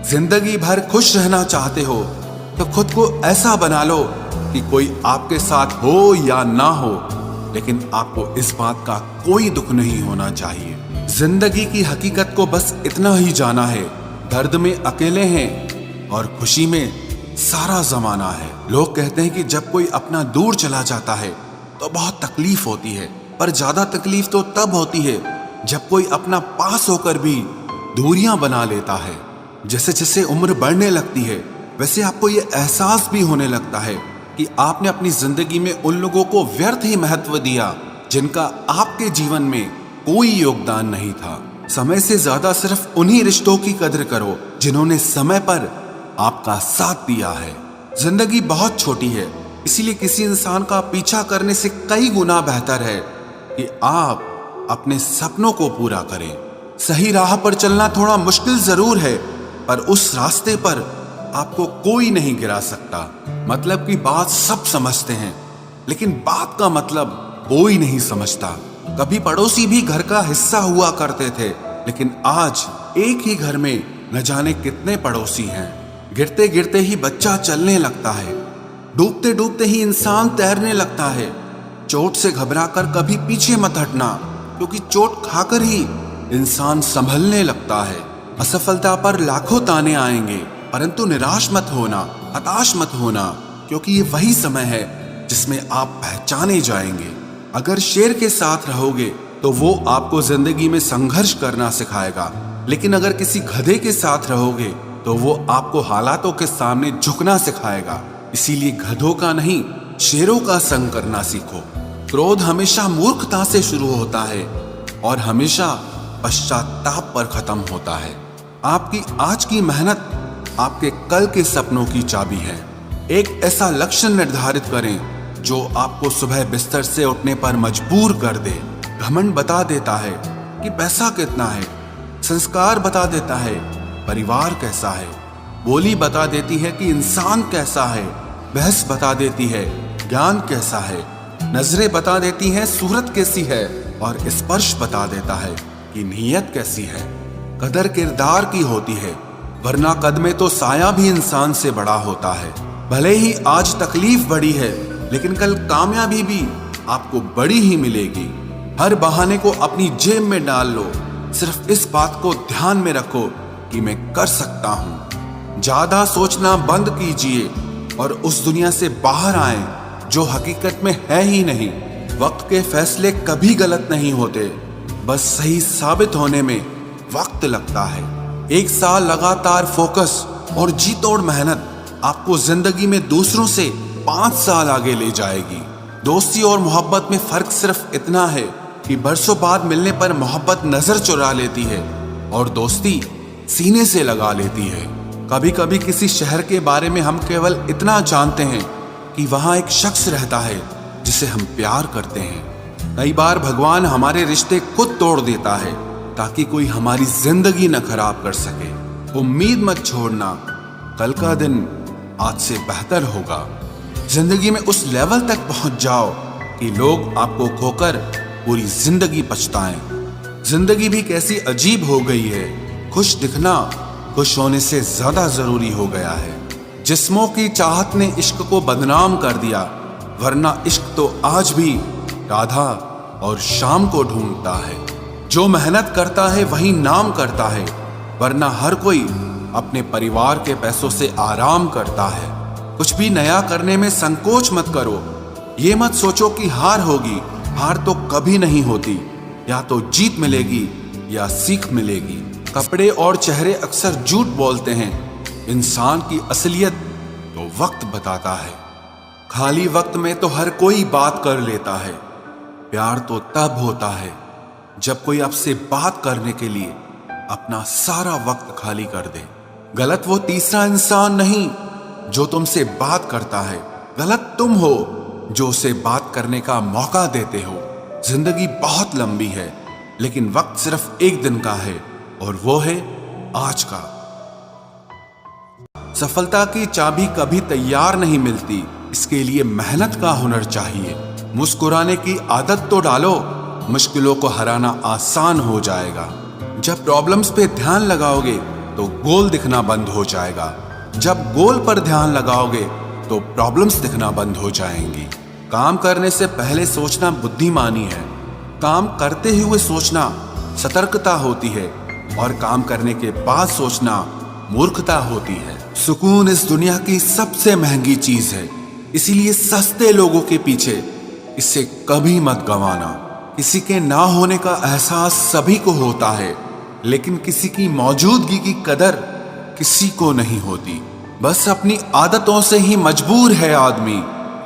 जिंदगी भर खुश रहना चाहते हो तो खुद को ऐसा बना लो कि कोई आपके साथ हो या ना हो, लेकिन आपको इस बात का कोई दुख नहीं होना चाहिए। जिंदगी की हकीकत को बस इतना ही जाना है, दर्द में अकेले हैं और खुशी में सारा जमाना है। लोग कहते हैं कि जब कोई अपना दूर चला जाता है तो बहुत तकलीफ होती है, पर ज्यादा तकलीफ तो तब होती है जब कोई अपना पास होकर भी दूरियां बना लेता है। जैसे जैसे उम्र बढ़ने लगती है वैसे आपको ये एहसास भी होने लगता है कि आपने अपनी जिंदगी में उन लोगों को व्यर्थ ही महत्व दिया जिनका आपके जीवन में कोई योगदान नहीं था। समय से ज्यादा सिर्फ उन्हीं रिश्तों की कदर करो जिन्होंने समय पर आपका साथ दिया है। जिंदगी बहुत छोटी है, इसीलिए किसी इंसान का पीछा करने से कई गुना बेहतर है कि आप अपने सपनों को पूरा करें। सही राह पर चलना थोड़ा मुश्किल जरूर है, पर उस रास्ते पर आपको कोई नहीं गिरा सकता। मतलब की बात सब समझते हैं, लेकिन बात का मतलब कोई नहीं समझता। कभी पड़ोसी भी घर का हिस्सा हुआ करते थे, लेकिन आज एक ही घर में न जाने कितने पड़ोसी हैं। गिरते गिरते ही बच्चा चलने लगता है, डूबते डूबते ही इंसान तैरने लगता है। चोट से घबराकर कभी पीछे मत हटना, क्योंकि चोट खाकर ही इंसान संभलने लगता है। असफलता पर लाखों ताने आएंगे, परंतु निराश मत होना, हताश मत होना, क्योंकि ये वही समय है जिसमें आप पहचाने जाएंगे। अगर शेर के साथ रहोगे तो वो आपको जिंदगी में संघर्ष करना सिखाएगा, लेकिन अगर किसी गधे के साथ रहोगे तो वो आपको हालातों के सामने झुकना सिखाएगा। इसीलिए गधों का नहीं, शेरों का संग करना सीखो। क्रोध हमेशा मूर्खता से शुरू होता है और हमेशा पश्चाताप पर खत्म होता है। आपकी आज की मेहनत आपके कल के सपनों की चाबी है। एक ऐसा लक्ष्य निर्धारित करें जो आपको सुबह बिस्तर से उठने पर मजबूर कर दे। घमंड बता देता है कि पैसा कितना है, संस्कार बता देता है परिवार कैसा है, बोली बता देती है कि इंसान कैसा है, बहस बता देती है ज्ञान कैसा है, नजरें बता देती हैं सूरत कैसी है, और स्पर्श बता देता है कि नीयत कैसी है। कदर किरदार की होती है, वरना कद में तो साया भी इंसान से बड़ा होता है। भले ही आज तकलीफ बड़ी है, लेकिन कल कामयाबी भी आपको बड़ी ही मिलेगी। हर बहाने को अपनी जेब में डाल लो, सिर्फ इस बात को ध्यान में रखो कि मैं कर सकता हूँ। ज्यादा सोचना बंद कीजिए और उस दुनिया से बाहर आए जो हकीकत में है ही नहीं। वक्त के फैसले कभी गलत नहीं होते, बस सही साबित होने में वक्त लगता है। एक साल लगातार फोकस और जी तोड़ मेहनत आपको जिंदगी में दूसरों से 5 साल आगे ले जाएगी। दोस्ती और मोहब्बत में फर्क सिर्फ इतना है कि बरसों बाद मिलने पर मोहब्बत नजर चुरा लेती है और दोस्ती सीने से लगा लेती है। कभी कभी किसी शहर के बारे में हम केवल इतना जानते हैं कि वहां एक शख्स रहता है जिसे हम प्यार करते हैं। कई बार भगवान हमारे रिश्ते खुद तोड़ देता है ताकि कोई हमारी जिंदगी न खराब कर सके। उम्मीद मत छोड़ना, कल का दिन आज से बेहतर होगा। जिंदगी में उस लेवल तक पहुंच जाओ कि लोग आपको खोकर पूरी जिंदगी पछताएं। जिंदगी भी कैसी अजीब हो गई है, खुश दिखना खुश होने से ज्यादा जरूरी हो गया है। जिस्मों की चाहत ने इश्क को बदनाम कर दिया, वरना इश्क तो आज भी राधा और शाम को ढूंढता है। जो मेहनत करता है वही नाम करता है, वरना हर कोई अपने परिवार के पैसों से आराम करता है। कुछ भी नया करने में संकोच मत करो। ये मत सोचो कि हार होगी, हार तो कभी नहीं होती, या तो जीत मिलेगी या सीख मिलेगी। कपड़े और चेहरे अक्सर झूठ बोलते हैं, इंसान की असलियत तो वक्त बताता है। खाली वक्त में तो हर कोई बात कर लेता है, प्यार तो तब होता है जब कोई आपसे बात करने के लिए अपना सारा वक्त खाली कर दे। गलत वो तीसरा इंसान नहीं जो तुमसे बात करता है, गलत तुम हो जो उसे बात करने का मौका देते हो। जिंदगी बहुत लंबी है, लेकिन वक्त सिर्फ एक दिन का है और वो है आज का। सफलता की चाबी कभी तैयार नहीं मिलती, इसके लिए मेहनत का हुनर चाहिए। मुस्कुराने की आदत तो डालो, मुश्किलों को हराना आसान हो जाएगा। जब प्रॉब्लम्स पे ध्यान लगाओगे तो गोल दिखना बंद हो जाएगा। जब गोल पर ध्यान लगाओगे तो प्रॉब्लम्स दिखना बंद हो जाएंगी। काम करने से पहले सोचना बुद्धिमानी है, काम करते हुए सोचना सतर्कता होती है, और काम करने के बाद सोचना मूर्खता होती है। सुकून इस दुनिया की सबसे महंगी चीज है, इसीलिए सस्ते लोगों के पीछे इसे कभी मत गंवाना। किसी के ना होने का एहसास सभी को होता है, लेकिन किसी की मौजूदगी की कदर किसी को नहीं होती। बस अपनी आदतों से ही मजबूर है आदमी,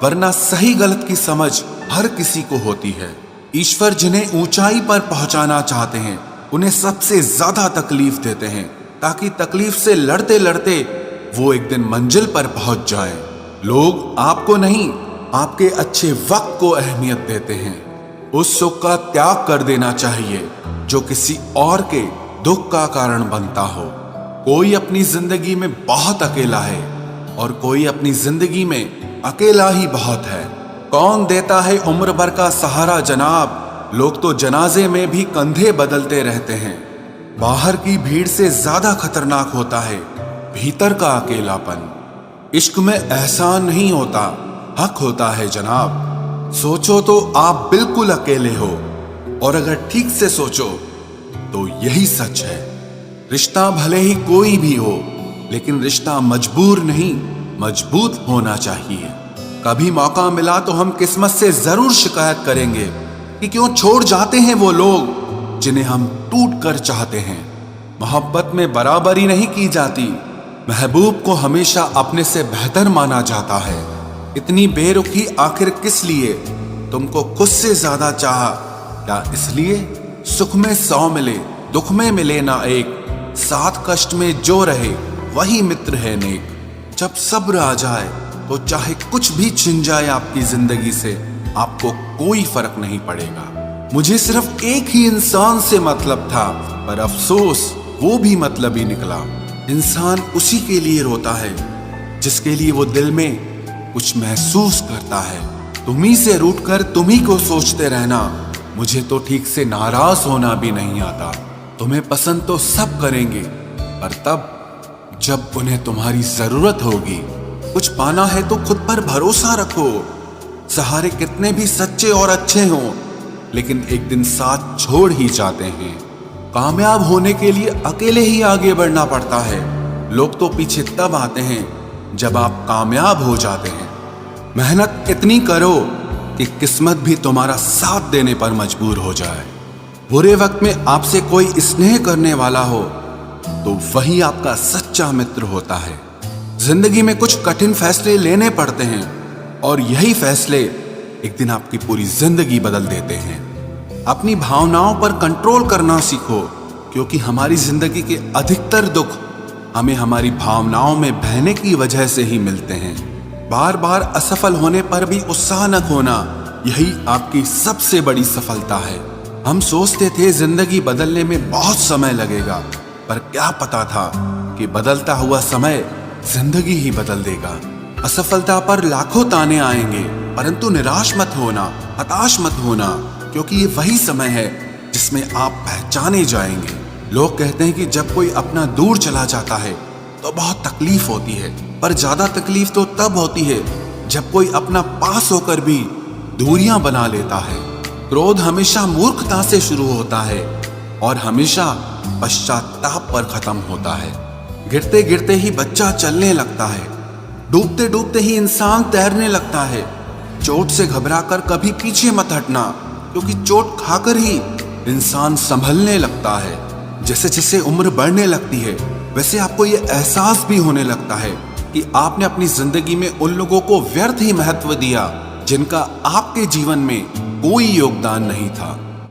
वरना सही गलत की समझ हर किसी को होती है। ईश्वर जिन्हें ऊंचाई पर पहुंचाना चाहते हैं उन्हें सबसे ज्यादा तकलीफ देते हैं, ताकि तकलीफ से लड़ते लड़ते वो एक दिन मंजिल पर पहुंच जाएं। लोग आपको नहीं, आपके अच्छे वक्त को अहमियत देते हैं। उस सुख का त्याग कर देना चाहिए जो किसी और के दुख का कारण बनता हो। कोई अपनी जिंदगी में बहुत अकेला है और कोई अपनी जिंदगी में अकेला ही बहुत है। कौन देता है उम्र भर का सहारा जनाब, लोग तो जनाजे में भी कंधे बदलते रहते हैं। बाहर की भीड़ से ज्यादा खतरनाक होता है भीतर का अकेलापन। इश्क में एहसान नहीं होता, हक होता है जनाब। सोचो तो आप बिल्कुल अकेले हो, और अगर ठीक से सोचो तो यही सच है। रिश्ता भले ही कोई भी हो, लेकिन रिश्ता मजबूर नहीं, मजबूत होना चाहिए। कभी मौका मिला तो हम किस्मत से जरूर शिकायत करेंगे कि क्यों छोड़ जाते हैं वो लोग जिन्हें हम टूट कर चाहते हैं। मोहब्बत में बराबरी नहीं की जाती, महबूब को हमेशा अपने से बेहतर माना जाता है। इतनी बेरुखी आखिर किस लिए? तुमको खुद से ज्यादा चाहा, क्या इसलिए सुख में 100 मिले दुख में मिले ना एक, साथ कष्ट में जो रहे वही मित्र है नेक। जब सब्र आ जाए तो चाहे कुछ भी छिन जाए आपकी जिंदगी से, आपको कोई फर्क नहीं पड़ेगा। मुझे सिर्फ एक ही इंसान से मतलब था, पर अफसोस वो भी मतलब ही निकला। इंसान उसी के लिए रोता है जिसके लिए वो दिल में कुछ महसूस करता है। तुम्ही से रूठकर तुम्ही को सोचते रहना, मुझे तो ठीक से नाराज होना भी नहीं आता। तुम्हें पसंद तो सब करेंगे, पर तब जब उन्हें तुम्हारी जरूरत होगी। कुछ पाना है तो खुद पर भरोसा रखो। सहारे कितने भी सच्चे और अच्छे हों, लेकिन एक दिन साथ छोड़ ही जाते हैं। कामयाब होने के लिए अकेले ही आगे बढ़ना पड़ता है। लोग तो पीछे तब आते हैं जब आप कामयाब हो जाते हैं। मेहनत इतनी करो कि किस्मत भी तुम्हारा साथ देने पर मजबूर हो जाए। बुरे वक्त में आपसे कोई स्नेह करने वाला हो तो वही आपका सच्चा मित्र होता है। जिंदगी में कुछ कठिन फैसले लेने पड़ते हैं, और यही फैसले एक दिन आपकी पूरी जिंदगी बदल देते हैं। अपनी भावनाओं पर कंट्रोल करना सीखो, क्योंकि हमारी जिंदगी के अधिकतर दुख हमें हमारी भावनाओं में बहने की वजह से ही मिलते हैं। बार बार असफल होने पर भी उत्साह न खोना, यही आपकी सबसे बड़ी सफलता है। हम सोचते थे जिंदगी बदलने में बहुत समय लगेगा, पर क्या पता था कि बदलता हुआ समय जिंदगी ही बदल देगा। असफलता पर लाखों ताने आएंगे, परंतु निराश मत होना, हताश मत होना, क्योंकि ये वही समय है जिसमें आप पहचाने जाएंगे। लोग कहते हैं कि जब कोई अपना दूर चला जाता है तो बहुत तकलीफ होती है, पर ज्यादा तकलीफ तो तब होती है जब कोई अपना पास होकर भी दूरियां बना लेता है। क्रोध हमेशा मूर्खता से शुरू होता है और हमेशा पश्चाताप पर खत्म होता है। गिरते गिरते ही बच्चा चलने लगता है, डूबते डूबते ही इंसान तैरने लगता है। चोट से घबराकर कभी पीछे मत हटना, क्योंकि चोट खाकर ही इंसान संभलने लगता है। जैसे जैसे उम्र बढ़ने लगती है, वैसे आपको ये एहसास भी होने लगता है कि आपने अपनी जिंदगी में उन लोगों को व्यर्थ ही महत्व दिया जिनका आपके जीवन में कोई योगदान नहीं था।